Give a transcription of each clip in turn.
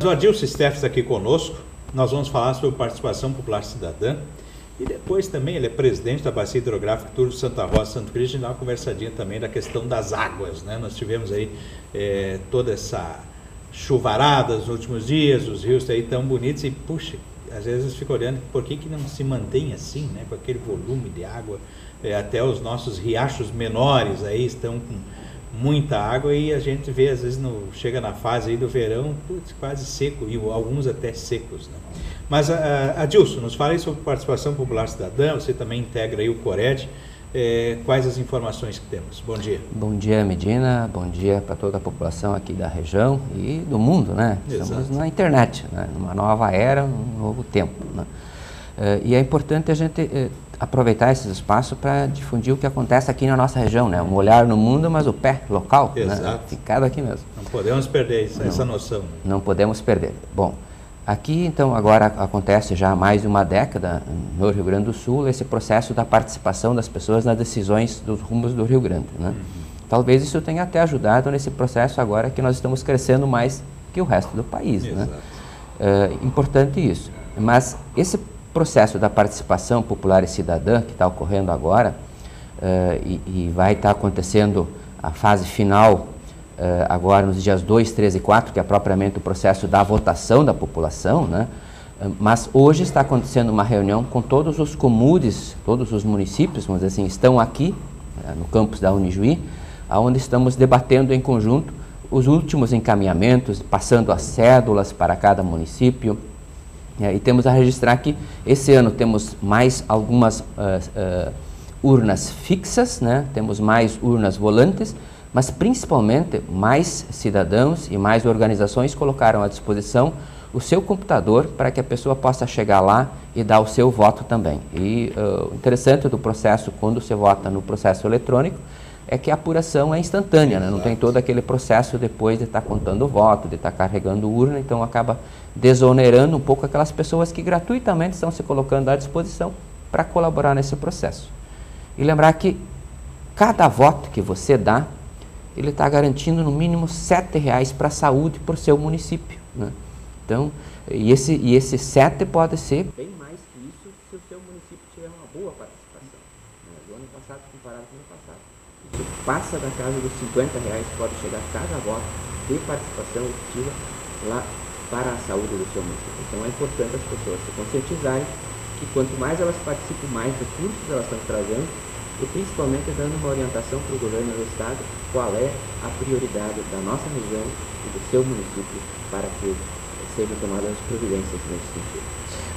O Adilson Steffes aqui conosco, nós vamos falar sobre participação popular cidadã e depois também ele é presidente da Bacia Hidrográfica Turvo Santa Rosa, Santo Cristo, a gente dá uma conversadinha também da questão das águas, né? Nós tivemos aí toda essa chuvarada nos últimos dias, os rios aí tão bonitos e, puxa, às vezes fica olhando por que não se mantém assim, né? Com aquele volume de água, até os nossos riachos menores aí estão com muita água e a gente vê, às vezes, chega na fase aí do verão, putz, quase seco, e alguns até secos, né? Mas, Adilson, nos fale sobre participação popular cidadã, você também integra aí o CORED, quais as informações que temos? Bom dia. Bom dia, Medina, bom dia para toda a população aqui da região e do mundo, né? Exato. Estamos na internet, né? Numa nova era, um novo tempo, né? E é importante a gente aproveitar esse espaço para difundir o que acontece aqui na nossa região, né? Um olhar no mundo, mas o pé local, né? Ficado aqui mesmo. Não podemos perder essa noção. Não podemos perder. Bom, aqui então agora acontece já há mais de uma década no Rio Grande do Sul esse processo da participação das pessoas nas decisões dos rumos do Rio Grande, né? Talvez isso tenha até ajudado nesse processo agora que nós estamos crescendo mais que o resto do país, né? Importante isso. Mas esse processo da participação popular e cidadã que está ocorrendo agora e vai estar acontecendo a fase final agora nos dias 2, 3 e 4, que é propriamente o processo da votação da população, né? Mas hoje está acontecendo uma reunião com todos os comudes, todos os municípios, vamos dizer assim, estão aqui no campus da Unijuí, onde estamos debatendo em conjunto os últimos encaminhamentos, passando as cédulas para cada município. E temos a registrar que esse ano temos mais algumas urnas fixas, né? Temos mais urnas volantes, mas principalmente mais cidadãos e mais organizações colocaram à disposição o seu computador para que a pessoa possa chegar lá e dar o seu voto também. E o interessante do processo, quando você vota no processo eletrônico, é que a apuração é instantânea, né? Não tem todo aquele processo depois de estar contando o voto, de estar carregando urna, então acaba desonerando um pouco aquelas pessoas que gratuitamente estão se colocando à disposição para colaborar nesse processo. E lembrar que cada voto que você dá, ele está garantindo no mínimo R$7 para a saúde para o seu município, né? Então, e esse 7 pode ser bem mais que isso se o seu município tiver uma boa participação, né? Do ano passado comparado com o ano passado, isso passa da casa dos R$50, pode chegar a cada voto de participação efetiva lá para a saúde do seu município. Então é importante as pessoas se conscientizarem que quanto mais elas participam, mais recursos elas estão trazendo e principalmente dando uma orientação para o governo do estado qual é a prioridade da nossa região e do seu município para que sejam tomadas as providências nesse sentido.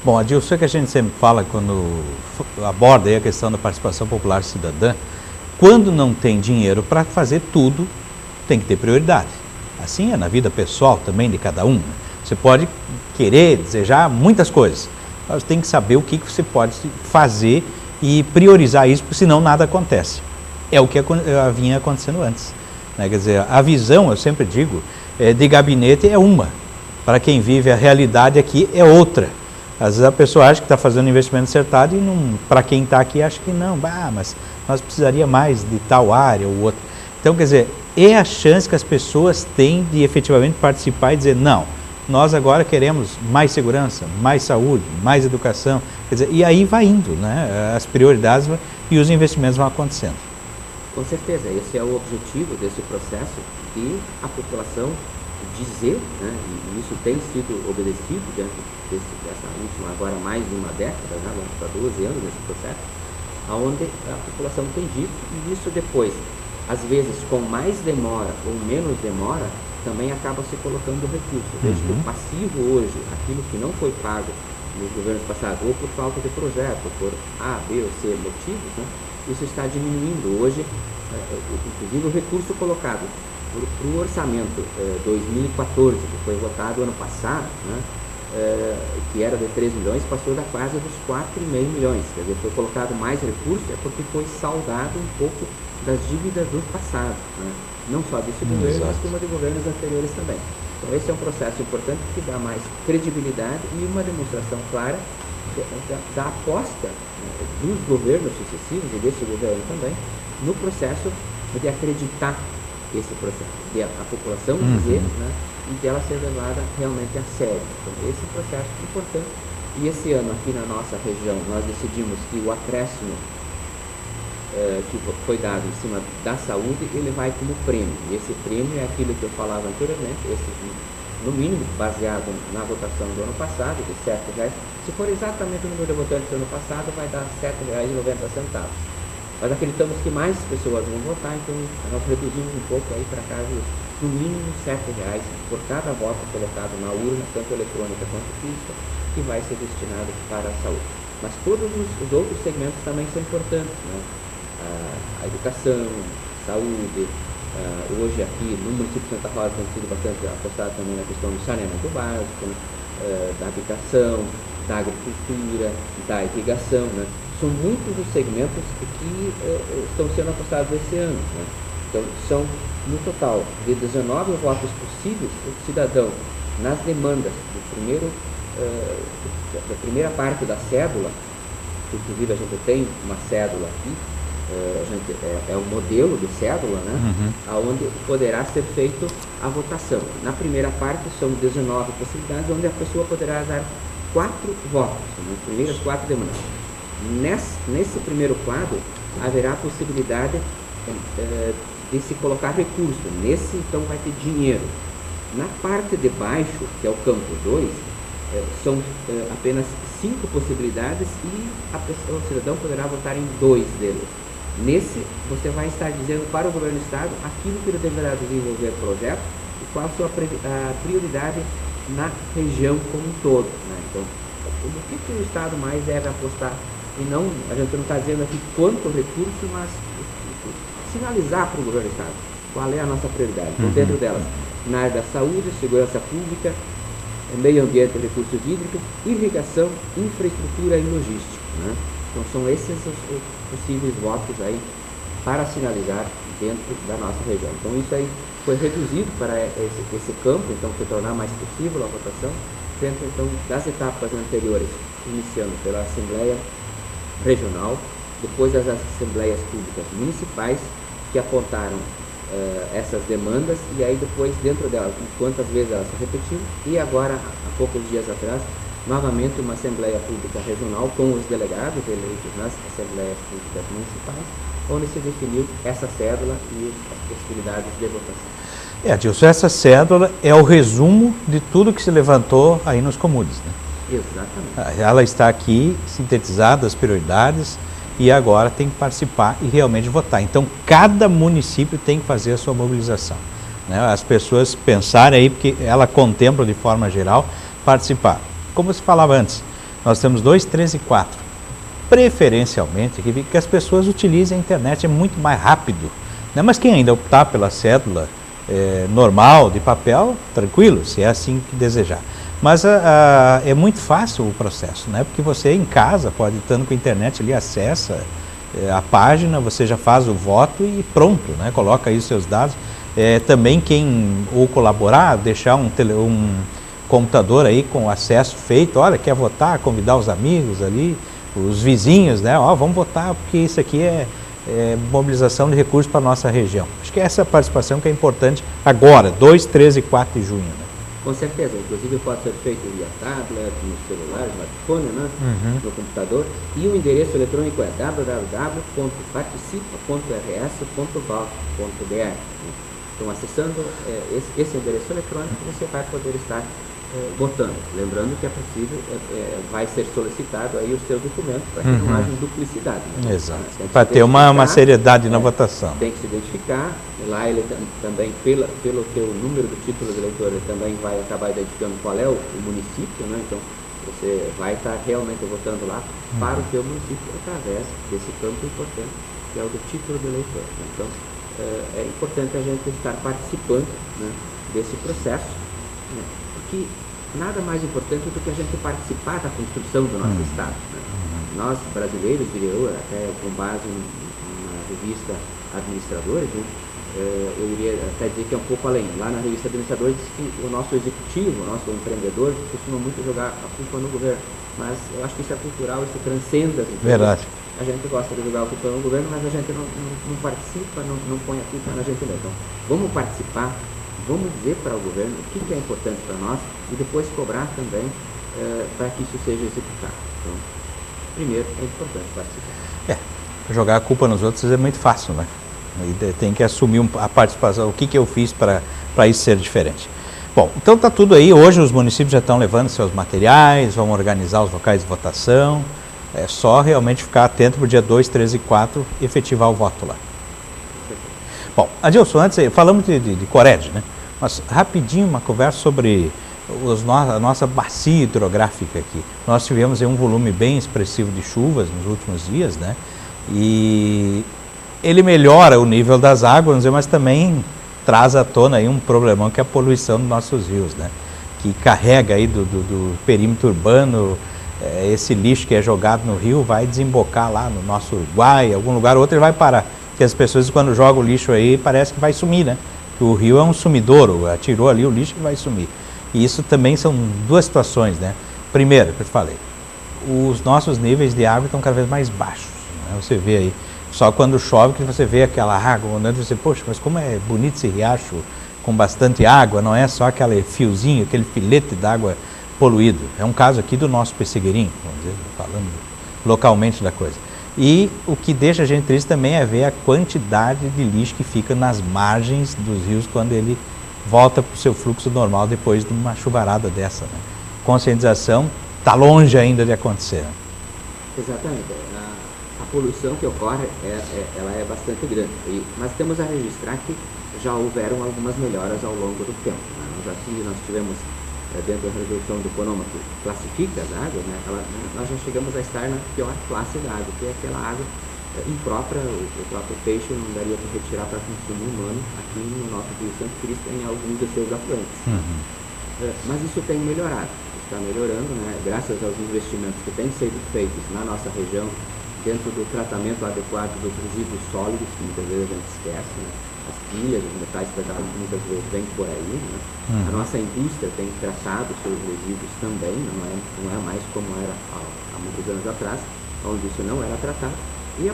Bom, Adilson, é que a gente sempre fala quando aborda aí a questão da participação popular cidadã, quando não tem dinheiro para fazer tudo, tem que ter prioridade. Assim é na vida pessoal também de cada um. Você pode querer, desejar muitas coisas, mas tem que saber o que você pode fazer e priorizar isso, porque senão nada acontece. É o que vinha acontecendo antes, né? Quer dizer, a visão, eu sempre digo, de gabinete é uma. Para quem vive a realidade aqui é outra. Às vezes a pessoa acha que está fazendo investimento acertado e para quem está aqui acha que não, mas nós precisaria mais de tal área ou outra. Então, quer dizer, é a chance que as pessoas têm de efetivamente participar e dizer, não, nós agora queremos mais segurança, mais saúde, mais educação, quer dizer, e aí vai indo, né? As prioridades e os investimentos vão acontecendo. Com certeza, esse é o objetivo desse processo, de a população dizer, né, e isso tem sido obedecido dentro dessa última, agora mais de uma década, né, vamos para 12 anos nesse processo, onde a população tem dito, e isso depois, às vezes com mais demora ou menos demora, também acaba se colocando recurso. Desde que o passivo hoje, aquilo que não foi pago nos governos passados, ou por falta de projeto, por A, B ou C motivos, né, isso está diminuindo. Hoje, inclusive o recurso colocado para o orçamento 2014, que foi votado ano passado, né, que era de 3 milhões, passou da casa dos 4,5 milhões. Quer dizer, foi colocado mais recurso, é porque foi saldado um pouco das dívidas do passado, né? Não só desse governo, mas como de governos anteriores também. Então esse é um processo importante que dá mais credibilidade e uma demonstração clara da aposta, né, dos governos sucessivos e desse governo também, no processo de acreditar esse processo, de a população dizer, né, e dela ser levada realmente a sério. Então, esse processo é importante. E esse ano, aqui na nossa região, nós decidimos que o acréscimo que foi dado em cima da saúde, ele vai como prêmio. E esse prêmio é aquilo que eu falava anteriormente, no mínimo, baseado na votação do ano passado, de R$ 7,00. Se for exatamente o número de votantes do ano passado, vai dar R$ 7,90. Nós acreditamos que mais pessoas vão votar, então nós reduzimos um pouco aí para casos, no mínimo R$ 7,00 por cada voto colocado na urna, tanto eletrônica quanto física, que vai ser destinado para a saúde. Mas todos os outros segmentos também são importantes, né? A educação, saúde, hoje aqui no município de Santa Rosa tem sido bastante apostado também na questão do saneamento básico, né? Da habitação, da agricultura, da irrigação, né? São muitos os segmentos que estão sendo apostados esse ano, né? Então, são, no total, de 19 votos possíveis, o cidadão, nas demandas da primeira parte da cédula, inclusive a gente tem uma cédula aqui, é um modelo de cédula, né? Onde poderá ser feita a votação. Na primeira parte são 19 possibilidades, onde a pessoa poderá dar 4 votos, nas primeiras 4 demandas. Nesse primeiro quadro, haverá a possibilidade de se colocar recurso. Nesse, então, vai ter dinheiro. Na parte de baixo, que é o campo 2, são apenas 5 possibilidades e o cidadão poderá votar em 2 deles. Nesse, você vai estar dizendo para o governo do Estado aquilo que ele deverá desenvolver projeto e qual a sua prioridade na região como um todo, né? Então, o que o Estado mais deve apostar? E não, a gente não está dizendo aqui quanto recurso, mas sinalizar para o governo do Estado qual é a nossa prioridade. Então, dentro delas, na área da saúde, segurança pública, meio ambiente e recursos hídricos, irrigação, infraestrutura e logística, né? Então, são esses os possíveis votos aí para sinalizar dentro da nossa região. Então, isso aí foi reduzido para esse campo, então, se tornar mais possível a votação, dentro, então, das etapas anteriores, iniciando pela Assembleia Regional, depois das Assembleias Públicas Municipais, que apontaram essas demandas, e aí depois, dentro delas, quantas vezes elas se repetiram, e agora, há poucos dias atrás, novamente uma Assembleia Pública Regional com os delegados eleitos nas Assembleias Públicas Municipais, onde se definiu essa cédula e as possibilidades de votação. Adilson, essa cédula é o resumo de tudo que se levantou aí nos comunes, né? Exatamente. Ela está aqui, sintetizada, as prioridades, e agora tem que participar e realmente votar. Então, cada município tem que fazer a sua mobilização, né? As pessoas pensarem aí, porque ela contempla de forma geral participar. Como se falava antes, nós temos 2, 3 e 4. Preferencialmente, que as pessoas utilizem a internet, é muito mais rápido, né? Mas quem ainda optar pela cédula normal, de papel, tranquilo, se é assim que desejar. Mas é muito fácil o processo, né? Porque você em casa pode, estando com a internet ali, acessa a página, você já faz o voto e pronto, né? Coloca aí os seus dados. Também quem ou colaborar, deixar um computador aí com acesso feito, olha, quer votar, convidar os amigos ali, os vizinhos, né? Ó, vamos votar porque isso aqui é mobilização de recursos para a nossa região. Acho que essa participação que é importante agora, 2, 3 e 4 de junho, né? Com certeza, inclusive pode ser feito via tablet, no celular, smartphone, né? No computador, e o endereço eletrônico é www.participa.rs.gov.br. Então, acessando esse endereço eletrônico, você vai poder estar votando. Lembrando que é possível, vai ser solicitado aí os seus documentos para que não haja duplicidade, né? Exato. Para ter uma seriedade na votação. Tem que se identificar. Lá ele também, pelo teu número do título de eleitor, ele também vai acabar identificando qual é o município, né? Então, você vai estar realmente votando lá para o teu município através desse campo importante, que é o do título de eleitor, né? Então, é importante a gente estar participando, né, desse processo, né? Porque nada mais importante do que a gente participar da construção do nosso Estado, né? Nós, brasileiros, diria eu, até com base na revista Administradores, né, eu iria até dizer que é um pouco além. Lá na revista Administradores diz que o nosso executivo, o nosso empreendedor, costuma muito jogar a culpa no governo, mas eu acho que isso é cultural, isso transcende as empresas. Verdade. a gente gosta de jogar a culpa no governo, mas a gente não participa, não põe a culpa na gente mesmo. Então, vamos participar, vamos dizer para o governo o que é importante para nós e depois cobrar também para que isso seja executado. Então, primeiro, é importante participar. Jogar a culpa nos outros é muito fácil, né? E tem que assumir a participação, o que eu fiz para isso ser diferente. Bom, então está tudo aí. Hoje os municípios já estão levando seus materiais, vão organizar os locais de votação. É só realmente ficar atento para o dia 2, 3 e 4 efetivar o voto lá. Bom, Adilson, antes falamos de Cored, né? Mas rapidinho uma conversa sobre a nossa bacia hidrográfica aqui. Nós tivemos aí um volume bem expressivo de chuvas nos últimos dias, né? E ele melhora o nível das águas, mas também traz à tona aí um problemão que é a poluição dos nossos rios, né? Que carrega aí do perímetro urbano, esse lixo que é jogado no rio vai desembocar lá no nosso Uruguai, algum lugar ou outro ele vai parar. Porque as pessoas quando jogam o lixo aí parece que vai sumir, né? Que o rio é um sumidouro, atirou ali o lixo e vai sumir. E isso também são duas situações, né? Primeiro, que eu te falei, os nossos níveis de água estão cada vez mais baixos, né? Você vê aí, só quando chove que você vê aquela água andando, você, poxa, mas como é bonito esse riacho com bastante água, não é só aquele fiozinho, aquele filete d'água poluído. É um caso aqui do nosso Pessegueirinho, vamos dizer, falando localmente da coisa. E o que deixa a gente triste também é ver a quantidade de lixo que fica nas margens dos rios quando ele volta para o seu fluxo normal depois de uma chuvarada dessa, né? Conscientização está longe ainda de acontecer. Né? Exatamente. A poluição que ocorre, ela é bastante grande. Mas temos a registrar que já houveram algumas melhoras ao longo do tempo. Né? Nós tivemos, dentro da resolução do CONOMA, que classifica as águas, né? Nós já chegamos a estar na pior classe da água, que é aquela água imprópria, o próprio peixe não daria para retirar para consumo humano aqui no nosso Rio Santo Cristo em alguns de seus afluentes. Mas isso tem melhorado, está melhorando, né? Graças aos investimentos que têm sido feitos na nossa região, dentro do tratamento adequado dos resíduos sólidos, que muitas vezes a gente esquece, né? As pilhas, os metais pesados muitas vezes vêm por aí, né? A nossa indústria tem tratado seus resíduos também, não é mais como era há muitos anos atrás, onde isso não era tratado. E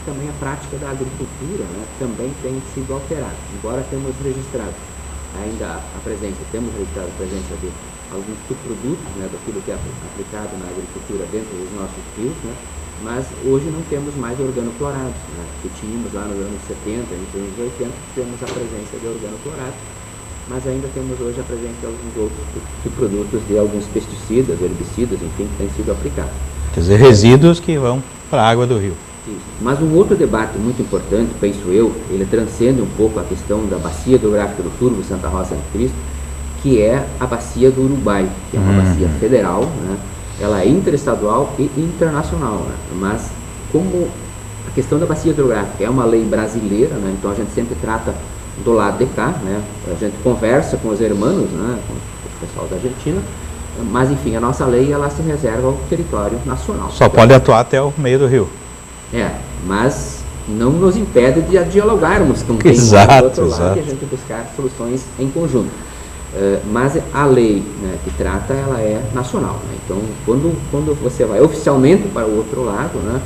também a prática da agricultura, né, também tem sido alterada. Embora temos registrado ainda temos registrado a presença de alguns subprodutos, né, daquilo que é aplicado na agricultura dentro dos nossos rios, né, mas hoje não temos mais organoclorados, né, que tínhamos lá nos anos 70, nos anos 80, temos a presença de organoclorados, mas ainda temos hoje a presença de alguns outros subprodutos de alguns pesticidas, herbicidas, enfim, que têm sido aplicados. Quer dizer, resíduos que vão para a água do rio. Mas um outro debate muito importante, penso eu, ele transcende um pouco a questão da bacia hidrográfica do Turvo Santa Rosa de Cristo, que é a bacia do Uruguai, que é uma bacia federal, né? Ela é interestadual e internacional, né? Mas como a questão da bacia hidrográfica é uma lei brasileira, né? Então a gente sempre trata do lado de cá, né? A gente conversa com os irmãos, né? Com o pessoal da Argentina, mas enfim, a nossa lei ela se reserva ao território nacional. Só pode atuar até o meio do rio. Mas não nos impede de dialogarmos com quem mora do outro lado e a gente buscar soluções em conjunto. Mas a lei, né, que trata, ela é nacional. Né? Então, quando você vai oficialmente para o outro lado, né,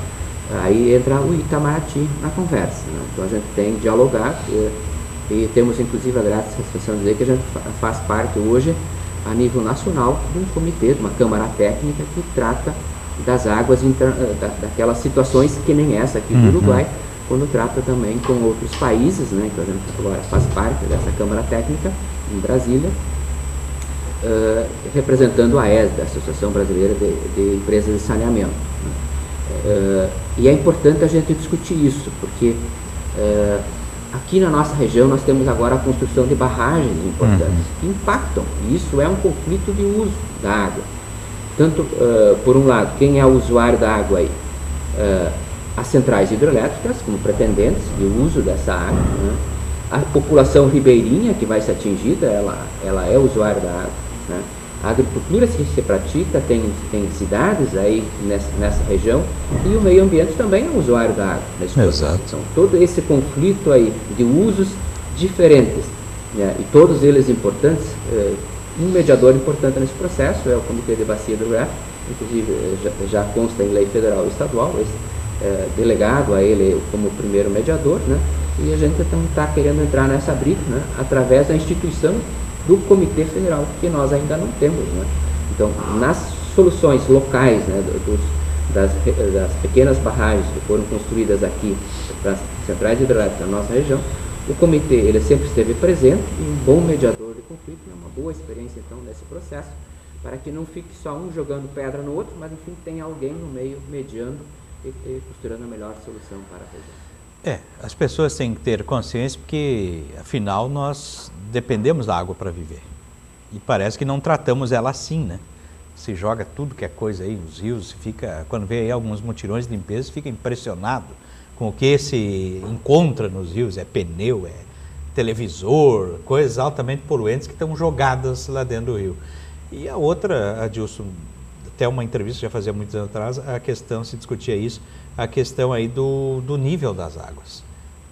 aí entra o Itamaraty na conversa. Né? Então, a gente tem que dialogar e temos, inclusive, a grata satisfação de dizer que a gente faz parte hoje, a nível nacional, de um comitê, de uma Câmara Técnica que trata das águas, daquelas situações que nem essa aqui do Uruguai, quando trata também com outros países, né? Então a gente agora faz parte dessa Câmara Técnica em Brasília, representando a ESD, a Associação Brasileira de Empresas de Saneamento. E é importante a gente discutir isso, porque aqui na nossa região nós temos agora a construção de barragens importantes que impactam, e isso é um conflito de uso da água. Tanto, por um lado, quem é o usuário da água aí? As centrais hidrelétricas, como pretendentes de uso dessa água, né? A população ribeirinha que vai ser atingida, ela é usuária da água, né? A agricultura se pratica, tem cidades aí nessa região, e o meio ambiente também é usuário da água. Exato. Então, todo esse conflito aí de usos diferentes, né? E todos eles importantes, um mediador importante nesse processo é o Comitê de Bacia Hidrográfica, inclusive já consta em lei federal e estadual delegado a ele como primeiro mediador, né? E a gente então está querendo entrar nessa briga, né? Através da instituição do Comitê Federal, que nós ainda não temos, né? Então, nas soluções locais, né, das pequenas barragens que foram construídas aqui para as centrais hidrelétricas da nossa região, o comitê ele sempre esteve presente e um bom mediador de conflito, né? Uma boa experiência então nesse processo, para que não fique só um jogando pedra no outro, mas enfim tenha alguém no meio mediando e costurando a melhor solução para a região. As pessoas têm que ter consciência porque, afinal, nós dependemos da água para viver. E parece que não tratamos ela assim, né? Se joga tudo que é coisa aí nos rios, quando vê aí alguns mutirões de limpeza, fica impressionado com o que se encontra nos rios. É pneu, é televisor, coisas altamente poluentes que estão jogadas lá dentro do rio. E a outra, Adilson, até uma entrevista já fazia muitos anos atrás, a questão, se discutia isso, a questão aí do nível das águas.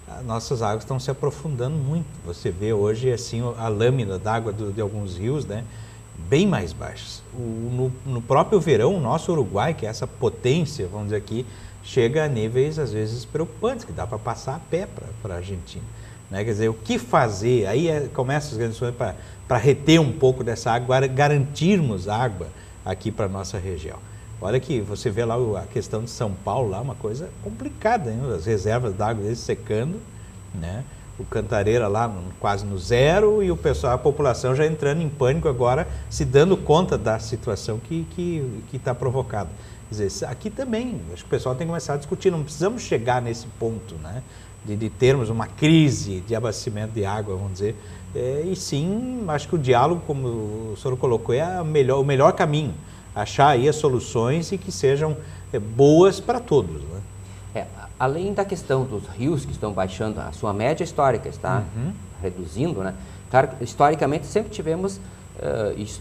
As nossas águas estão se aprofundando muito. Você vê hoje assim a lâmina d'água de alguns rios, né, bem mais baixas. No próprio verão, o nosso Uruguai, que é essa potência, vamos dizer aqui, chega a níveis às vezes preocupantes, que dá para passar a pé para a Argentina. Né? Quer dizer, o que fazer? Aí começam as grandes questões para reter um pouco dessa água, garantirmos água aqui para a nossa região. Olha que você vê lá a questão de São Paulo, lá uma coisa complicada, hein? As reservas d'água deles secando, né? O Cantareira lá quase no zero e a população já entrando em pânico agora, se dando conta da situação que está provocada. Quer dizer, aqui também, acho que o pessoal tem que começar a discutir, não precisamos chegar nesse ponto, né? De termos uma crise de abastecimento de água, vamos dizer, e sim, acho que o diálogo, como o senhor colocou, é o melhor caminho, achar aí as soluções e que sejam boas para todos, né? Além da questão dos rios que estão baixando, a sua média histórica está reduzindo, né? Claro, historicamente sempre tivemos,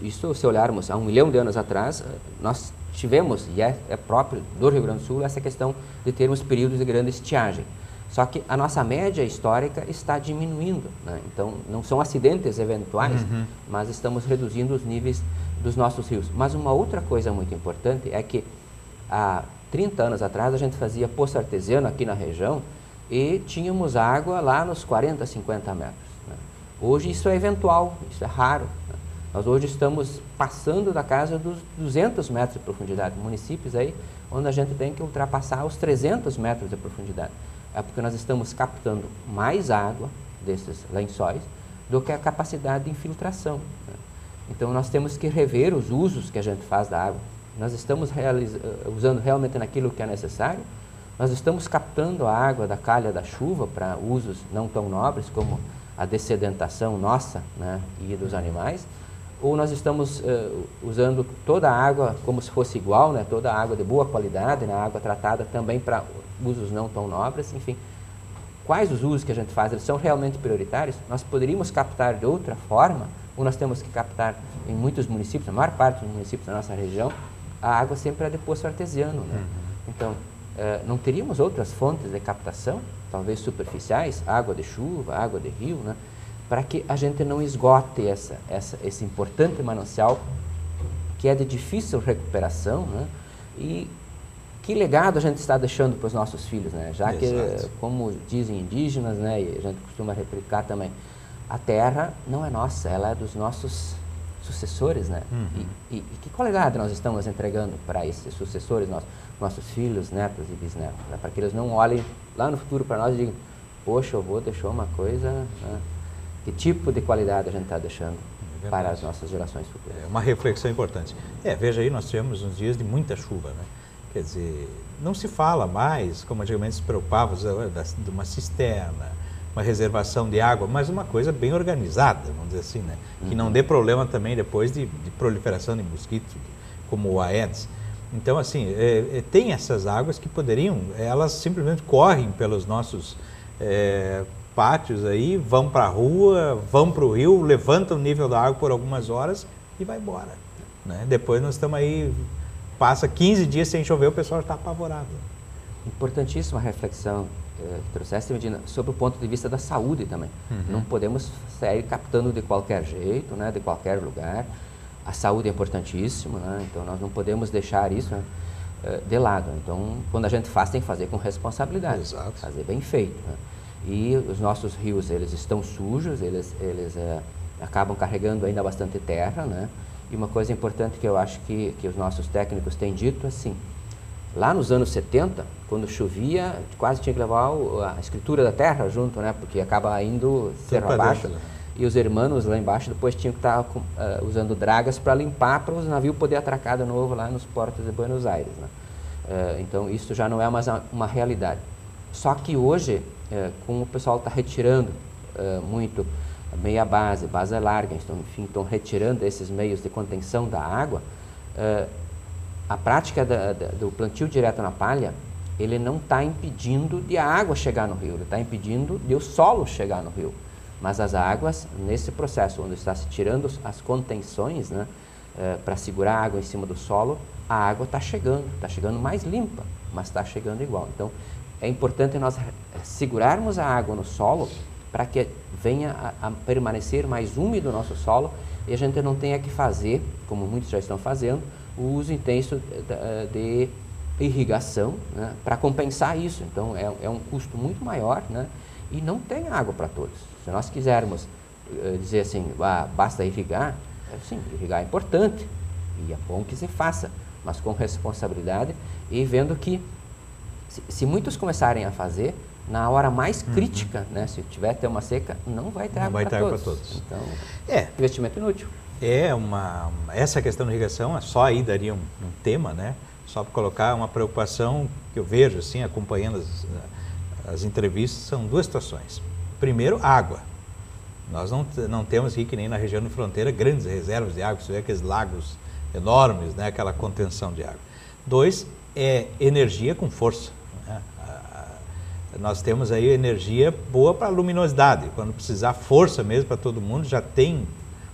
isso se olharmos há 1 milhão de anos atrás, nós tivemos, e é próprio do Rio Grande do Sul, essa questão de termos períodos de grande estiagem. Só que a nossa média histórica está diminuindo, né? Então não são acidentes eventuais, mas estamos reduzindo os níveis dos nossos rios. Mas uma outra coisa muito importante é que há 30 anos atrás a gente fazia poço artesiano aqui na região e tínhamos água lá nos 40, 50 metros. Né? Hoje isso é eventual, isso é raro. Né? Nós hoje estamos passando da casa dos 200 metros de profundidade. Municípios aí onde a gente tem que ultrapassar os 300 metros de profundidade. É porque nós estamos captando mais água desses lençóis do que a capacidade de infiltração. Né? Então nós temos que rever os usos que a gente faz da água. Nós estamos usando realmente naquilo que é necessário? Nós estamos captando a água da calha da chuva para usos não tão nobres como a dessedentação nossa, né, e dos animais? Ou nós estamos usando toda a água como se fosse igual, né, toda a água de boa qualidade, né, água tratada também para usos não tão nobres? Enfim, quais os usos que a gente faz? Eles são realmente prioritários? Nós poderíamos captar de outra forma? Ou nós temos que captar em muitos municípios, na maior parte dos municípios da nossa região, a água sempre é de poço artesiano, né? Então, não teríamos outras fontes de captação, talvez superficiais, água de chuva, água de rio, né? Para que a gente não esgote esse importante manancial que é de difícil recuperação, né? E que legado a gente está deixando para os nossos filhos, né? Já que, como dizem indígenas, né, e a gente costuma replicar também, a terra não é nossa, ela é dos nossos sucessores, né? E que legado nós estamos entregando para esses sucessores, nossos filhos, netos e bisnetos, né? Para que eles não olhem lá no futuro para nós e digam, poxa, o avô deixou uma coisa, né? Que tipo de qualidade a gente está deixando para as nossas gerações futuras? É uma reflexão importante. Veja aí, nós tivemos uns dias de muita chuva, né? Quer dizer, não se fala mais, como antigamente se preocupava, de uma cisterna, uma reservação de água, mas uma coisa bem organizada, vamos dizer assim, né? Que não dê problema também depois de proliferação de mosquitos, como o Aedes. Então, assim, tem essas águas que poderiam, elas simplesmente correm pelos nossos pátios aí, vão para a rua, vão para o rio, levantam o nível da água por algumas horas e vai embora, né? Depois nós estamos aí, passa 15 dias sem chover, o pessoal está apavorado. Importantíssima reflexão que trouxeste, Medina, sobre o ponto de vista da saúde também. Não podemos sair captando de qualquer jeito, né, de qualquer lugar. A saúde é importantíssima, né? Então nós não podemos deixar isso, né? de lado. Então, quando a gente faz, tem que fazer com responsabilidade, Exato. fazer bem feito, né? E os nossos rios, eles estão sujos, eles acabam carregando ainda bastante terra, né? E uma coisa importante que eu acho que os nossos técnicos têm dito, assim, lá nos anos 70, quando chovia, quase tinha que levar a escritura da terra junto, né? Porque acaba indo cerro abaixo. E os irmãos lá embaixo depois tinham que estar usando dragas para limpar, para os navios poderem atracar de novo lá nos portos de Buenos Aires, né? Então, isso já não é mais uma realidade. Só que hoje, como o pessoal está retirando muito meia base larga, então, enfim, estão retirando esses meios de contenção da água, a prática do plantio direto na palha, ele não está impedindo de a água chegar no rio, ele está impedindo de o solo chegar no rio. Mas as águas, nesse processo, onde está se tirando as contenções, né, para segurar a água em cima do solo, a água está chegando mais limpa, mas está chegando igual. Então, é importante nós segurarmos a água no solo para que venha a permanecer mais úmido o nosso solo e a gente não tenha que fazer, como muitos já estão fazendo, o uso intenso de irrigação, né, para compensar isso. Então, é um custo muito maior, né, e não tem água para todos. Se nós quisermos dizer assim, basta irrigar, sim, irrigar é importante e é bom que se faça, mas com responsabilidade e vendo que se muitos começarem a fazer, na hora mais crítica, né, se tiver até uma seca, não vai ter água para todos. Então, investimento inútil. Essa questão da irrigação, só aí daria um tema, né? Só para colocar uma preocupação que eu vejo, assim, acompanhando as entrevistas, são duas situações. Primeiro, água. Nós não temos aqui, que nem na região de fronteira, grandes reservas de água, você vê aqueles lagos enormes, né, aquela contenção de água. Dois, é energia com força. Né? Nós temos aí energia boa para luminosidade, quando precisar força mesmo para todo mundo, já tem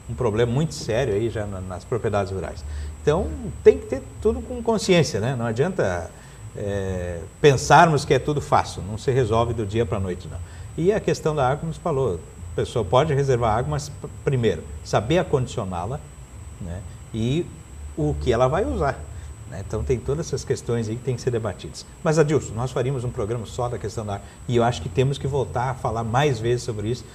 um problema muito sério aí já nas propriedades rurais. Então, tem que ter tudo com consciência, né? Não adianta pensarmos que é tudo fácil, não se resolve do dia para a noite, não. E a questão da água, como você falou, a pessoa pode reservar água, mas primeiro, saber acondicioná-la, né? E o que ela vai usar, né? Então tem todas essas questões aí que tem que ser debatidas. Mas, Adilson, nós faríamos um programa só da questão da água, e eu acho que temos que voltar a falar mais vezes sobre isso.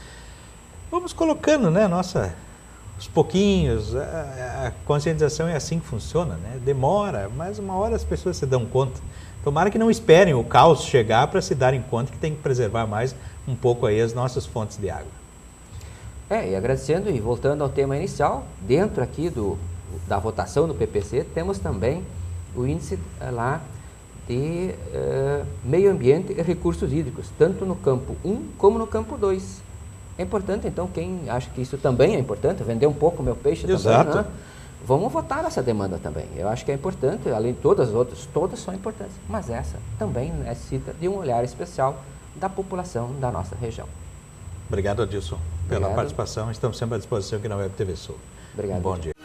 Vamos colocando, né, aos pouquinhos, a conscientização é assim que funciona, né? Demora, mas uma hora as pessoas se dão conta. Tomara que não esperem o caos chegar para se darem conta que tem que preservar mais um pouco aí as nossas fontes de água. E agradecendo e voltando ao tema inicial, dentro aqui da votação do PPC, temos também o índice lá de meio ambiente e recursos hídricos, tanto no campo 1 como no campo 2. É importante, então, quem acha que isso também é importante, vender um pouco o meu peixe Exato. também, né? Vamos votar nessa demanda também. Eu acho que é importante, além de todas as outras, todas são importantes, mas essa também necessita de um olhar especial da população da nossa região. Obrigado, Adilson, pela participação. Estamos sempre à disposição aqui na Web TV Sul. Obrigado. Bom dia.